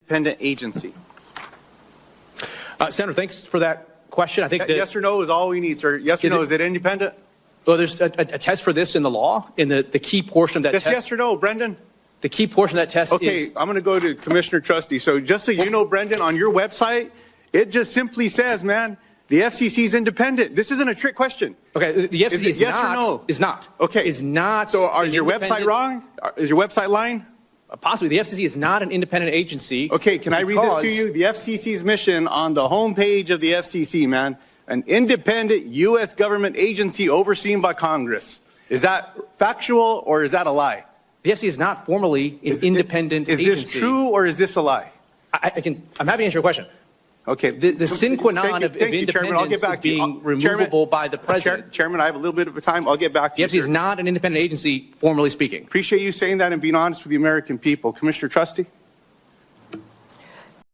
independent agency? Senator, thanks for that question. I think that yes or no is all we need, sir. Yes or no, is it independent? Well, there's a test for this in the law, in the key portion of that Just test. yes or no, Brendan? The key portion of that test is... Okay, I'm going to go to Commissioner Trusty. So just so you know, Brendan, on your website, it just simply says, man, the FCC is independent. This isn't a trick question. Okay, the FCC is yes not, or no? is not. Okay. Is not. So is your website wrong? Is your website lying? Possibly. The FCC is not an independent agency. Okay, can I read this to you? The FCC's mission on the homepage of the FCC, man, an independent U.S. government agency overseen by Congress. Is that factual or is that a lie? The FCC is not formally an independent agency. Is this true or is this a lie? I'm happy to answer your question. Okay. The sine qua non of independence is being removable by the president. Chairman, I have a little bit of time. I'll get back to you. The FCC is not an independent agency, formally speaking. Appreciate you saying that and being honest with the American people. Commissioner Trusty?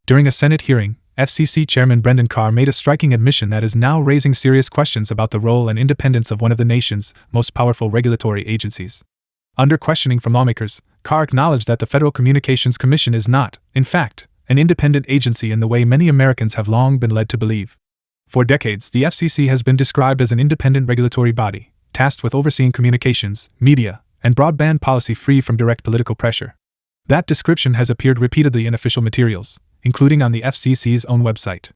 During a Senate hearing, FCC Chairman Brendan Carr made a striking admission that is now raising serious questions about the role and independence of one of the nation's most powerful regulatory agencies. Under questioning from lawmakers, Carr acknowledged that the Federal Communications Commission is not, in fact, an independent agency in the way many Americans have long been led to believe. For decades, the FCC has been described as an independent regulatory body, tasked with overseeing communications, media, and broadband policy free from direct political pressure. That description has appeared repeatedly in official materials, including on the FCC's own website.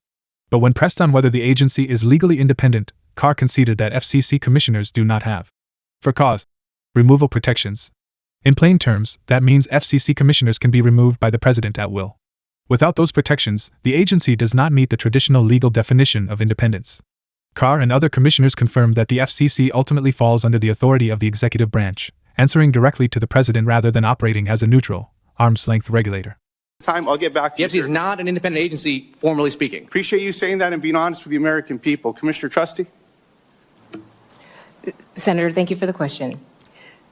But when pressed on whether the agency is legally independent, Carr conceded that FCC commissioners do not have, for cause, removal protections. In plain terms, that means FCC commissioners can be removed by the president at will. Without those protections, the agency does not meet the traditional legal definition of independence. Carr and other commissioners confirmed that the FCC ultimately falls under the authority of the executive branch, answering directly to the president rather than operating as a neutral, arm's-length regulator. I'll get back to you. The FCC is not an independent agency, formally speaking. Appreciate you saying that and being honest with the American people. Commissioner Trusty? Senator, thank you for the question.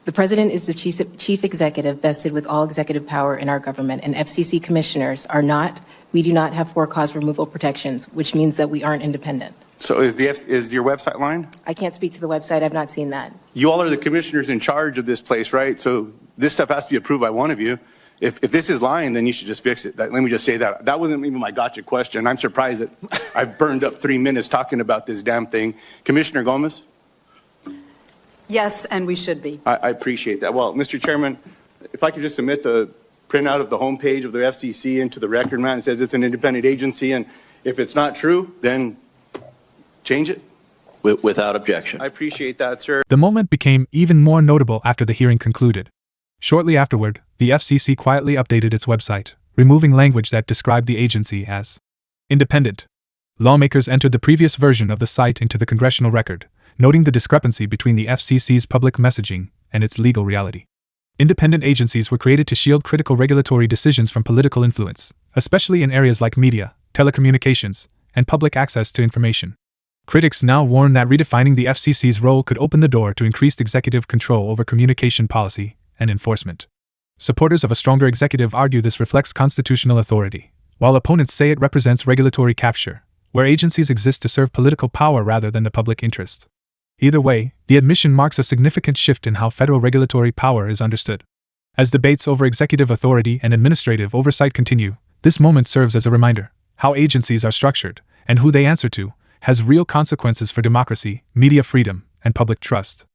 The President is the chief executive vested with all executive power in our government, and FCC commissioners are not, we do not have for-cause removal protections, which means that we aren't independent. So is your website lying? I can't speak to the website. I've not seen that. You all are the commissioners in charge of this place, right? So this stuff has to be approved by one of you. If this is lying, then you should just fix it. Let me just say that. That wasn't even my gotcha question. I'm surprised that I burned up 3 minutes talking about this damn thing. Commissioner Gomez? Yes, and we should be. I appreciate that. Well, Mr. Chairman, if I could just submit the printout of the homepage of the FCC into the record, man, it says it's an independent agency, and if it's not true, then change it. Without objection. I appreciate that, sir. The moment became even more notable after the hearing concluded. Shortly afterward, the FCC quietly updated its website, removing language that described the agency as independent. Lawmakers entered the previous version of the site into the congressional record, noting the discrepancy between the FCC's public messaging and its legal reality. Independent agencies were created to shield critical regulatory decisions from political influence, especially in areas like media, telecommunications, and public access to information. Critics now warn that redefining the FCC's role could open the door to increased executive control over communication policy and enforcement. Supporters of a stronger executive argue this reflects constitutional authority, while opponents say it represents regulatory capture, where agencies exist to serve political power rather than the public interest. Either way, the admission marks a significant shift in how federal regulatory power is understood. As debates over executive authority and administrative oversight continue, this moment serves as a reminder: how agencies are structured, and who they answer to, has real consequences for democracy, media freedom, and public trust.